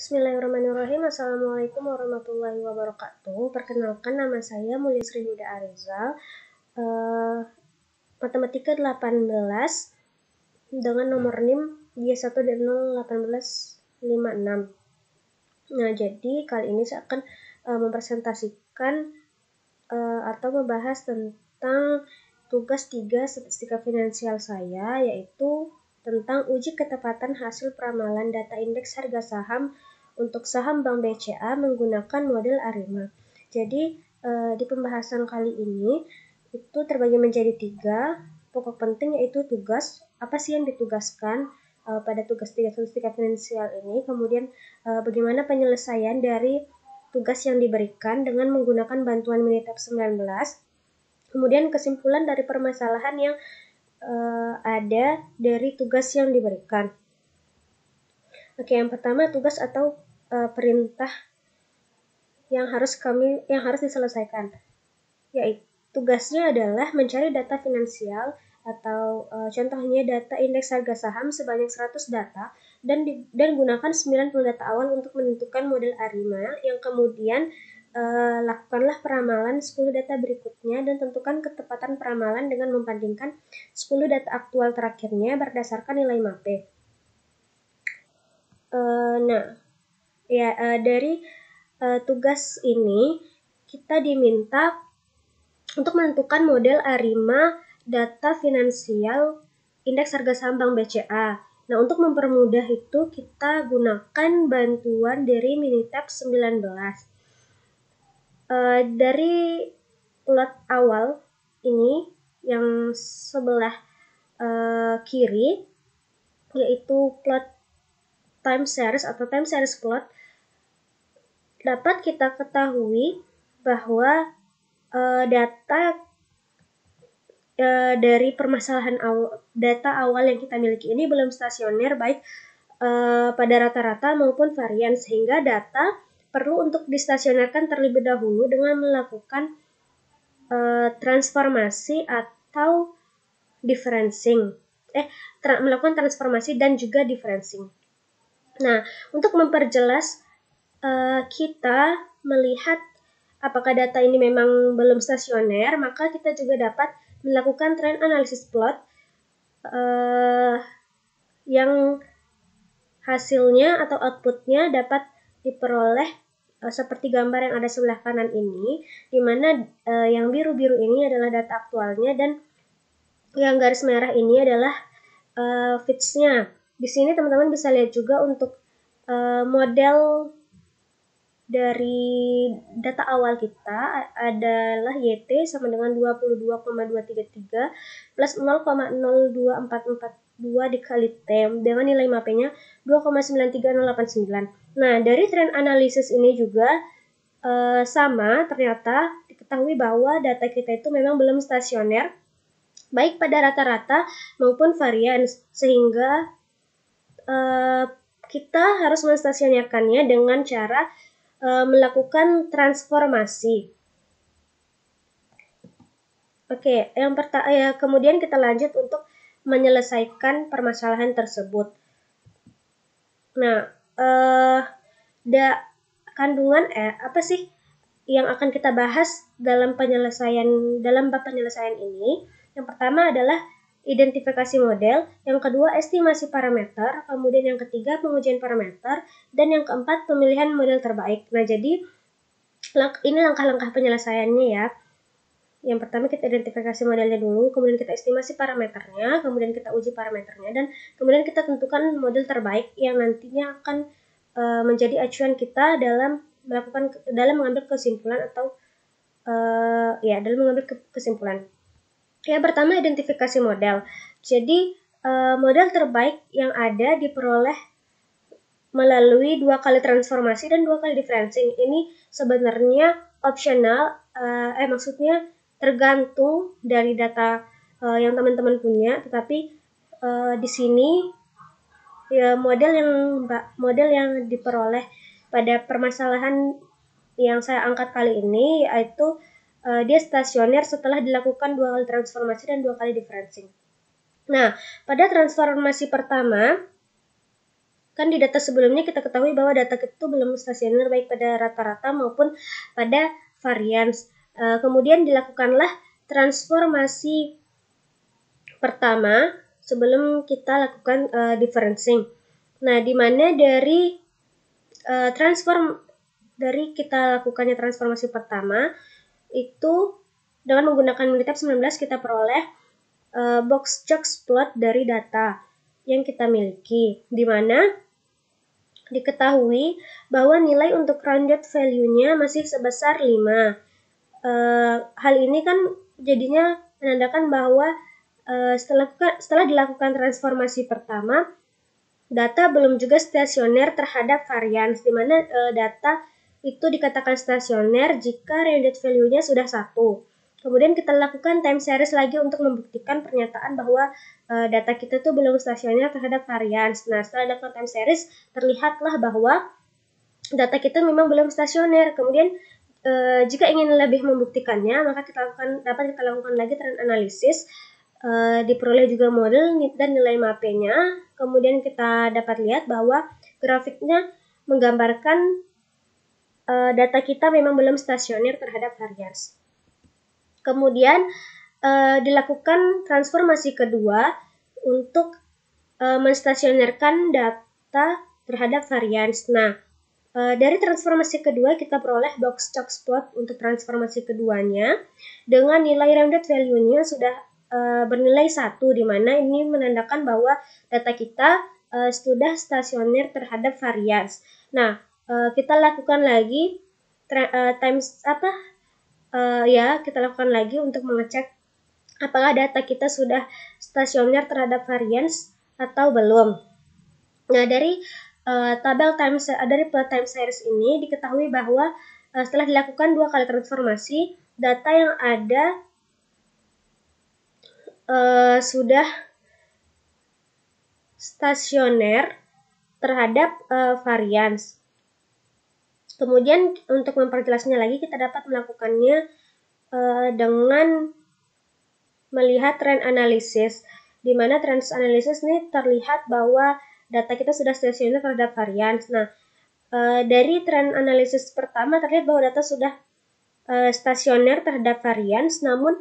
Bismillahirrahmanirrahim. Assalamualaikum warahmatullahi wabarakatuh. Perkenalkan, nama saya Mulia Sri Huda Arizal, Matematika 18 dengan nomor NIM Y1D01856. Nah, jadi kali ini saya akan mempresentasikan atau membahas tentang tugas 3 statistika finansial saya, yaitu tentang uji ketepatan hasil peramalan data indeks harga saham untuk saham Bank BCA menggunakan model ARIMA. Jadi di pembahasan kali ini itu terbagi menjadi 3 pokok penting, yaitu tugas, apa sih yang ditugaskan pada tugas 3 statistika finansial ini, kemudian bagaimana penyelesaian dari tugas yang diberikan dengan menggunakan bantuan Minitab 19, kemudian kesimpulan dari permasalahan yang ada dari tugas yang diberikan. Oke, yang pertama tugas atau perintah yang harus diselesaikan, yaitu tugasnya adalah mencari data finansial atau contohnya data indeks harga saham sebanyak 100 data dan gunakan 90 data awal untuk menentukan model ARIMA, yang kemudian lakukanlah peramalan 10 data berikutnya dan tentukan ketepatan peramalan dengan membandingkan 10 data aktual terakhirnya berdasarkan nilai MAPE. Dari tugas ini kita diminta untuk menentukan model ARIMA data finansial indeks harga saham Bank BCA. Nah, untuk mempermudah itu kita gunakan bantuan dari Minitab 19. Dari plot awal ini yang sebelah kiri, yaitu plot time series atau time series plot, dapat kita ketahui bahwa data dari permasalahan data awal yang kita miliki ini belum stasioner, baik pada rata-rata maupun varian, sehingga data perlu untuk distasionerkan terlebih dahulu dengan melakukan transformasi atau melakukan transformasi dan juga differencing. Nah, untuk memperjelas kita melihat apakah data ini memang belum stasioner, maka kita juga dapat melakukan trend analysis plot yang hasilnya atau outputnya dapat diperoleh seperti gambar yang ada sebelah kanan ini, di mana yang biru-biru ini adalah data aktualnya dan yang garis merah ini adalah fits-nya. Di sini teman-teman bisa lihat juga untuk model dari data awal kita adalah YT sama dengan 22,233 plus 0,02442 dikali T dengan nilai MAPE-nya 2,93089. Nah, dari trend analisis ini juga sama, ternyata diketahui bahwa data kita itu memang belum stasioner, baik pada rata-rata maupun varian, sehingga kita harus menstasionerkannya dengan cara melakukan transformasi. Oke, kemudian kita lanjut untuk menyelesaikan permasalahan tersebut. Nah, kandungan apa sih yang akan kita bahas dalam bab penyelesaian ini? Yang pertama adalah identifikasi model, yang kedua estimasi parameter, kemudian yang ketiga pengujian parameter, dan yang keempat pemilihan model terbaik. Nah, jadi ini langkah-langkah penyelesaiannya ya. Yang pertama kita identifikasi modelnya dulu, kemudian kita estimasi parameternya, kemudian kita uji parameternya, dan kemudian kita tentukan model terbaik yang nantinya akan menjadi acuan kita dalam mengambil kesimpulan atau dalam mengambil kesimpulan. Yang pertama, identifikasi model. Jadi model terbaik yang ada diperoleh melalui 2 kali transformasi dan 2 kali differencing. Ini sebenarnya opsional, maksudnya tergantung dari data yang teman-teman punya, tetapi di sini ya model yang diperoleh pada permasalahan yang saya angkat kali ini, yaitu dia stasioner setelah dilakukan 2 kali transformasi dan 2 kali differencing. Nah, pada transformasi pertama Kan di data sebelumnya kita ketahui bahwa data itu belum stasioner baik pada rata-rata maupun pada varians. Kemudian dilakukanlah transformasi pertama sebelum kita lakukan differencing. Nah, di mana dari kita lakukannya transformasi pertama itu dengan menggunakan Minitab 19 kita peroleh Box-Cox plot dari data yang kita miliki, di mana diketahui bahwa nilai untuk rounded value-nya masih sebesar 5. Hal ini kan jadinya menandakan bahwa setelah dilakukan transformasi pertama, data belum juga stasioner terhadap varians, di mana data itu dikatakan stasioner jika rounded value-nya sudah 1. Kemudian kita lakukan time series lagi untuk membuktikan pernyataan bahwa data kita itu belum stasioner terhadap varians. Nah, setelah dilakukan time series, terlihatlah bahwa data kita memang belum stasioner. Kemudian jika ingin lebih membuktikannya, maka dapat kita lakukan lagi trend analysis. Diperoleh juga model dan nilai MAP-nya. Kemudian kita dapat lihat bahwa grafiknya menggambarkan data kita memang belum stasioner terhadap varians. Kemudian dilakukan transformasi kedua untuk menstasionerkan data terhadap varians. Nah, dari transformasi kedua kita peroleh Box-Cox plot untuk transformasi keduanya dengan nilai rounded value-nya sudah bernilai 1, di mana ini menandakan bahwa data kita sudah stasioner terhadap varians. Nah, kita lakukan lagi kita lakukan lagi untuk mengecek apakah data kita sudah stasioner terhadap varians atau belum. Nah, dari plot time series ini diketahui bahwa setelah dilakukan 2 kali transformasi, data yang ada sudah stasioner terhadap varians. Kemudian untuk memperjelasnya lagi, kita dapat melakukannya dengan melihat trend analysis, di mana trend analysis ini terlihat bahwa data kita sudah stasioner terhadap varians. Nah, dari trend analysis pertama terlihat bahwa data sudah stasioner terhadap varians, namun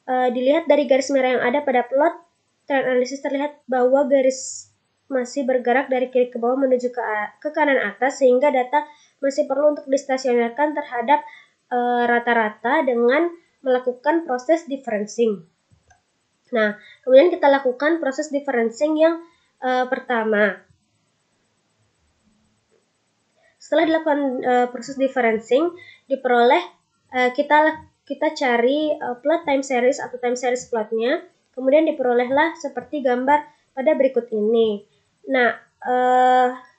dilihat dari garis merah yang ada pada plot trend analysis terlihat bahwa garis masih bergerak dari kiri ke bawah menuju ke kanan atas, sehingga data masih perlu untuk distasionerkan terhadap rata-rata dengan melakukan proses differencing. Nah, kemudian kita lakukan proses differencing yang pertama. Setelah dilakukan proses differencing, diperoleh kita cari plot time series atau time series plotnya, kemudian diperolehlah seperti gambar pada berikut ini. Nah,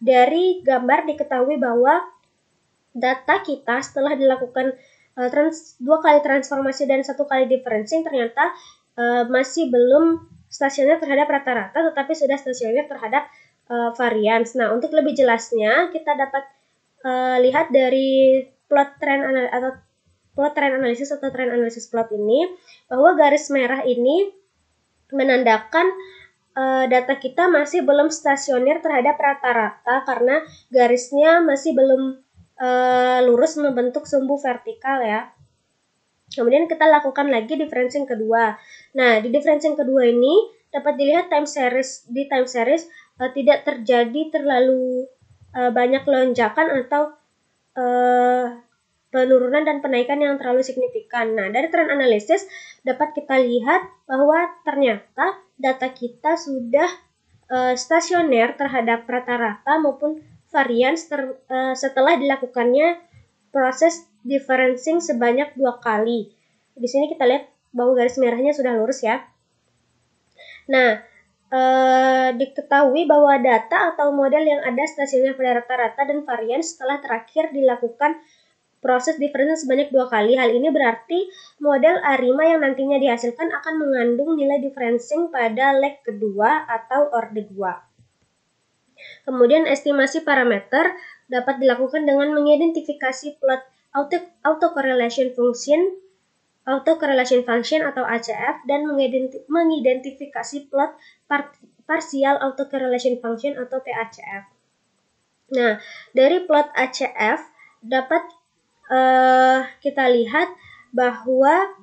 dari gambar diketahui bahwa data kita setelah dilakukan 2 kali transformasi dan 1 kali differencing ternyata masih belum stasioner terhadap rata-rata, tetapi sudah stasioner terhadap varians. Nah, untuk lebih jelasnya kita dapat lihat dari plot trend analysis atau trend analysis plot ini, bahwa garis merah ini menandakan data kita masih belum stasioner terhadap rata-rata karena garisnya masih belum lurus membentuk sumbu vertikal ya. Kemudian kita lakukan lagi differencing kedua. Nah, di differencing kedua ini dapat dilihat time series tidak terjadi terlalu banyak lonjakan atau penurunan dan penaikan yang terlalu signifikan. Nah, dari trend analysis dapat kita lihat bahwa ternyata data kita sudah stasioner terhadap rata-rata maupun varians setelah dilakukannya proses differencing sebanyak 2 kali. Di sini kita lihat bahwa garis merahnya sudah lurus ya. Nah, diketahui bahwa data atau model yang ada stasioner pada rata-rata dan varians setelah terakhir dilakukan proses differencing sebanyak 2 kali. Hal ini berarti model ARIMA yang nantinya dihasilkan akan mengandung nilai differencing pada leg kedua atau orde 2. Kemudian estimasi parameter dapat dilakukan dengan mengidentifikasi plot autocorrelation function atau ACF dan mengidentifikasi plot partial autocorrelation function atau PACF. Nah, dari plot ACF dapat kita lihat bahwa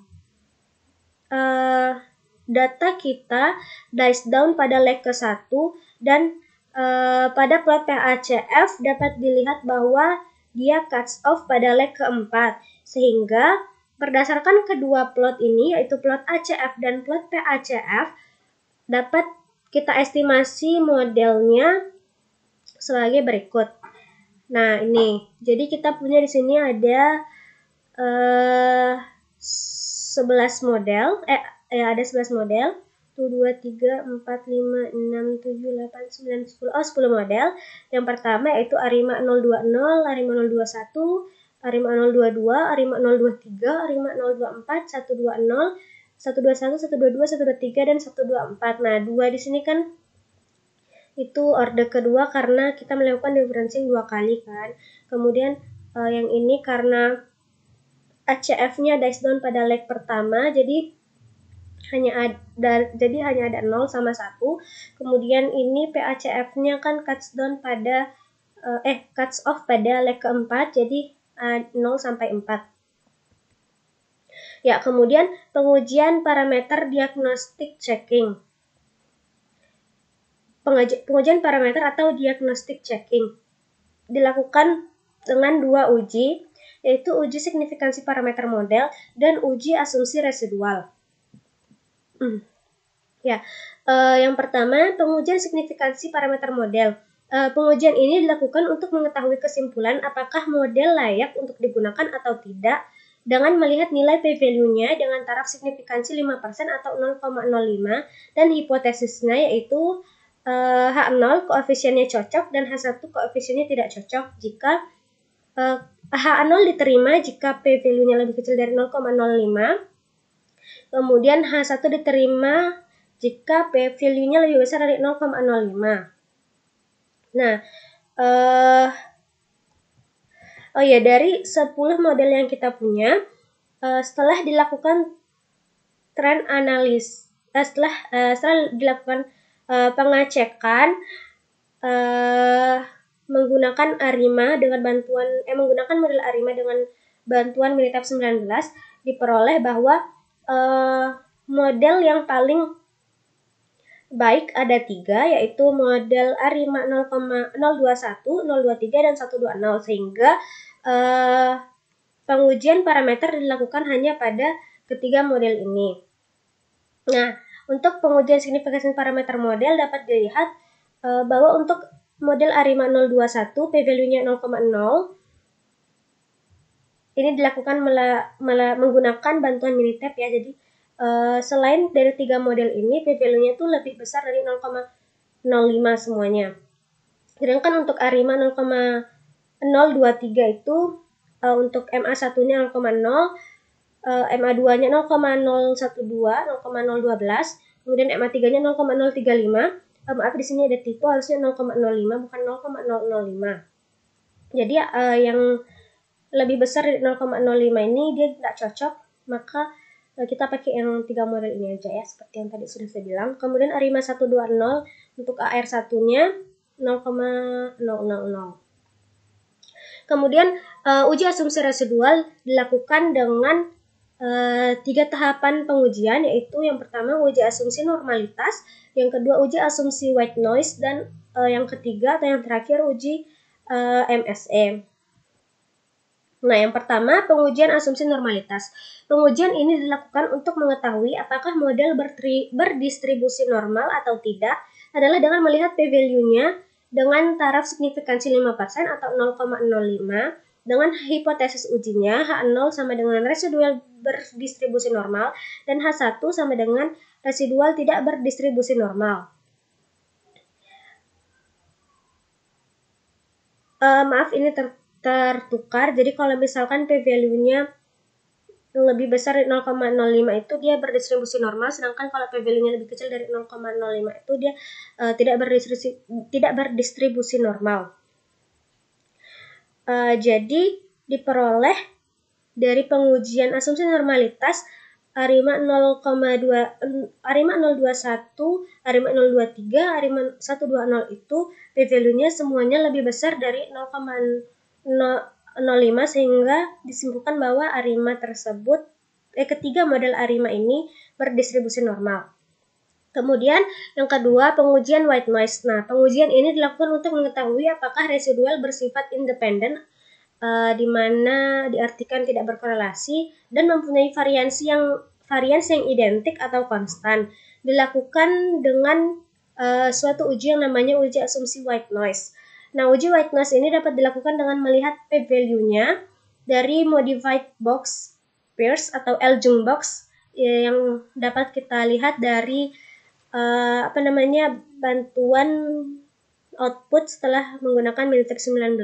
data kita dice down pada leg ke-1 dan pada plot PACF dapat dilihat bahwa dia cuts off pada leg ke-4, sehingga berdasarkan kedua plot ini, yaitu plot ACF dan plot PACF, dapat kita estimasi modelnya sebagai berikut. Nah, ini. Jadi kita punya di sini ada 11 model. Ada 11 model. 1, 2, 3, 4, 5, 6, 7, 8, 9, 10. 10 model. Yang pertama yaitu ARIMA 020, ARIMA 021, ARIMA 022, ARIMA 023, ARIMA 024, 120, 121, 122, 123, dan 124. Nah, 2 di sini kan itu orde kedua karena kita melakukan differencing 2 kali kan. Kemudian yang ini karena ACF-nya dice down pada leg pertama, jadi hanya ada 0 sama 1. Kemudian ini PACF-nya kan cuts off pada leg keempat, jadi 0 sampai 4. Ya, kemudian pengujian parameter diagnostic checking. Pengujian parameter atau diagnostic checking dilakukan dengan 2 uji, yaitu uji signifikansi parameter model dan uji asumsi residual. Yang pertama, pengujian signifikansi parameter model. Pengujian ini dilakukan untuk mengetahui kesimpulan apakah model layak untuk digunakan atau tidak dengan melihat nilai p-value-nya dengan taraf signifikansi 5% atau 0,05 dan hipotesisnya yaitu H0 koefisiennya cocok dan H1 koefisiennya tidak cocok jika H0 diterima jika p-value-nya lebih kecil dari 0,05, kemudian H1 diterima jika p-value-nya lebih besar dari 0,05. Nah, dari 10 model yang kita punya, setelah dilakukan trend analis, setelah dilakukan pengecekan menggunakan ARIMA dengan bantuan menggunakan model ARIMA dengan bantuan Minitab 19, diperoleh bahwa model yang paling baik ada 3, yaitu model ARIMA 021, 023, dan 120, sehingga pengujian parameter dilakukan hanya pada ketiga model ini. Nah, untuk pengujian signifikansi parameter model dapat dilihat bahwa untuk model ARIMA 021 p-value-nya 0,0. Ini dilakukan menggunakan bantuan Minitab ya. Jadi selain dari 3 model ini p-value-nya tuh lebih besar dari 0,05 semuanya. Sedangkan untuk ARIMA 0,023 itu untuk MA1-nya 0,0, MA2-nya 0,012, 0,012, kemudian MA3-nya 0,035. Maaf, di sini ada tipe, harusnya 0,05 bukan 0,005. Jadi yang lebih besar dari 0,05 ini dia tidak cocok, maka kita pakai yang 3 model ini aja ya, seperti yang tadi sudah saya bilang. Kemudian ARIMA 120 untuk AR1-nya 0,000. Kemudian uji asumsi residual dilakukan dengan 3 tahapan pengujian, yaitu yang pertama uji asumsi normalitas, yang kedua uji asumsi white noise, dan yang ketiga atau yang terakhir uji MSE. Nah, yang pertama pengujian asumsi normalitas. Pengujian ini dilakukan untuk mengetahui apakah model berdistribusi normal atau tidak adalah dengan melihat p-value-nya dengan taraf signifikansi 5% atau 0,05, dengan hipotesis ujinya H0 sama dengan residual berdistribusi normal dan H1 sama dengan residual tidak berdistribusi normal. Maaf, ini tertukar. Jadi kalau misalkan p-value-nya lebih besar dari 0,05 itu dia berdistribusi normal, sedangkan kalau p-value-nya lebih kecil dari 0,05 itu dia tidak berdistribusi normal. Jadi diperoleh dari pengujian asumsi normalitas Arima 0,2, Arima 021, Arima 023, Arima 120 itu p-value-nya semuanya lebih besar dari 0,05 sehingga disimpulkan bahwa Arima tersebut ketiga model Arima ini berdistribusi normal. Kemudian yang kedua, pengujian white noise. Nah, pengujian ini dilakukan untuk mengetahui apakah residual bersifat independen, di mana diartikan tidak berkorelasi dan mempunyai varians yang identik atau konstan. Dilakukan dengan suatu uji yang namanya uji asumsi white noise. Nah, uji white noise ini dapat dilakukan dengan melihat p-value-nya dari modified box pairs atau Ljung box yang dapat kita lihat dari bantuan output setelah menggunakan Minitab 19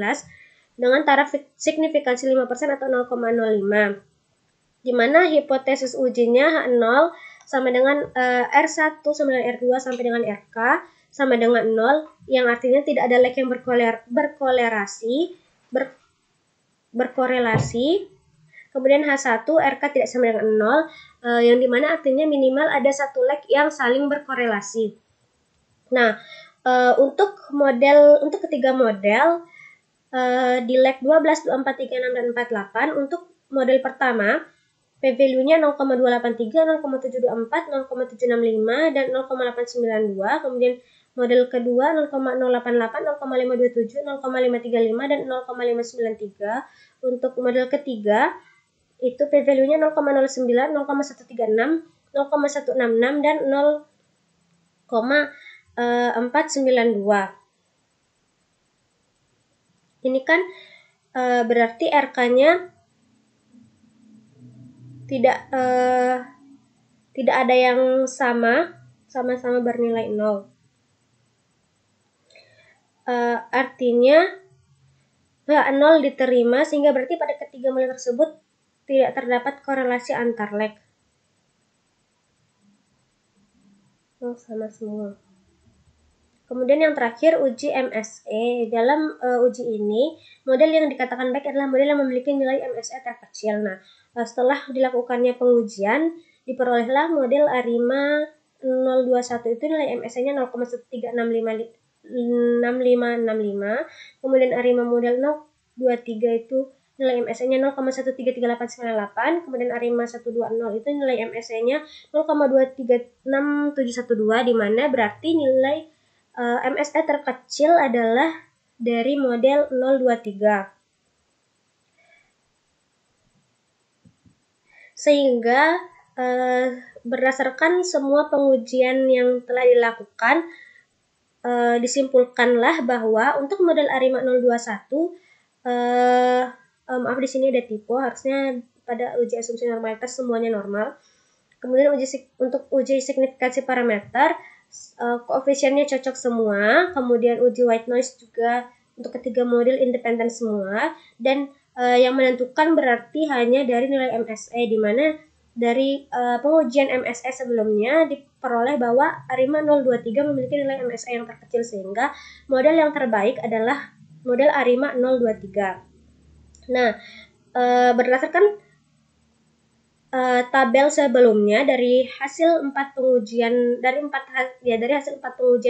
dengan taraf signifikansi 5% atau 0,05, di mana hipotesis ujinya H0 sama dengan R1 sama dengan R2 sampai dengan RK sama dengan 0, yang artinya tidak ada lag yang berkorelasi. Kemudian H1 RK tidak sama dengan 0, yang dimana artinya minimal ada satu lag yang saling berkorelasi. Nah, untuk ketiga model di lag 12, 24, 36, dan 48, untuk model pertama p-value-nya 0,283, 0,724, 0,765, dan 0,892. Kemudian model kedua 0,088, 0,527, 0,535, dan 0,593. Untuk model ketiga itu p-value-nya 0,09, 0,136, 0,166, dan 0,492. Ini kan berarti RK-nya tidak ada yang sama-sama bernilai 0. Artinya H0 diterima, sehingga berarti pada ketiga model tersebut tidak terdapat korelasi antar lag. Sama semua. Kemudian yang terakhir, uji MSE. Dalam uji ini, model yang dikatakan baik adalah model yang memiliki nilai MSE terkecil. Nah, setelah dilakukannya pengujian, diperolehlah model Arima 021 itu nilai MSE-nya 0,1365. Kemudian Arima model 023 itu nilai MSE-nya 0,133898. Kemudian Arima 120 itu nilai MSE-nya 0,236712, di mana berarti nilai MSE terkecil adalah dari model 023. Sehingga berdasarkan semua pengujian yang telah dilakukan, disimpulkanlah bahwa untuk model Arima 021, maaf di sini ada typo, harusnya pada uji asumsi normalitas semuanya normal. Kemudian untuk uji signifikansi parameter, koefisiennya cocok semua. Kemudian uji white noise juga untuk ketiga model independen semua, dan yang menentukan berarti hanya dari nilai MSE, di mana dari pengujian MSE sebelumnya diperoleh bahwa Arima 023 memiliki nilai MSE yang terkecil, sehingga model yang terbaik adalah model Arima 023. Nah, berdasarkan tabel sebelumnya, dari hasil 4 pengujian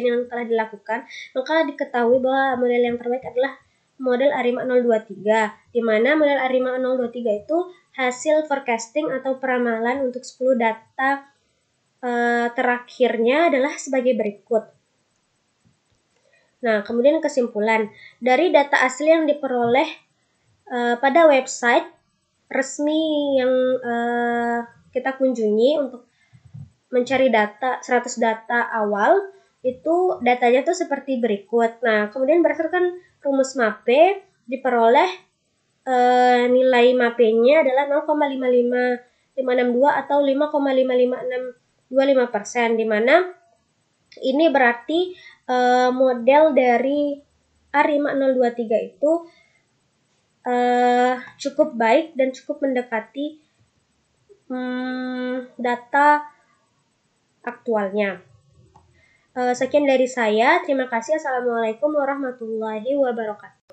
yang telah dilakukan, maka diketahui bahwa model yang terbaik adalah model Arima 023, di mana model Arima 023 itu hasil forecasting atau peramalan untuk 10 data terakhirnya adalah sebagai berikut. Nah, kemudian kesimpulan dari data asli yang diperoleh pada website resmi yang kita kunjungi untuk mencari data 100 data awal, itu datanya tuh seperti berikut. Nah, kemudian berdasarkan rumus MAPE diperoleh nilai MAPE-nya adalah 0,55562 atau 5,55625%, di mana ini berarti model dari Arima 023 itu cukup baik dan cukup mendekati data aktualnya. Sekian dari saya. Terima kasih. Assalamualaikum warahmatullahi wabarakatuh.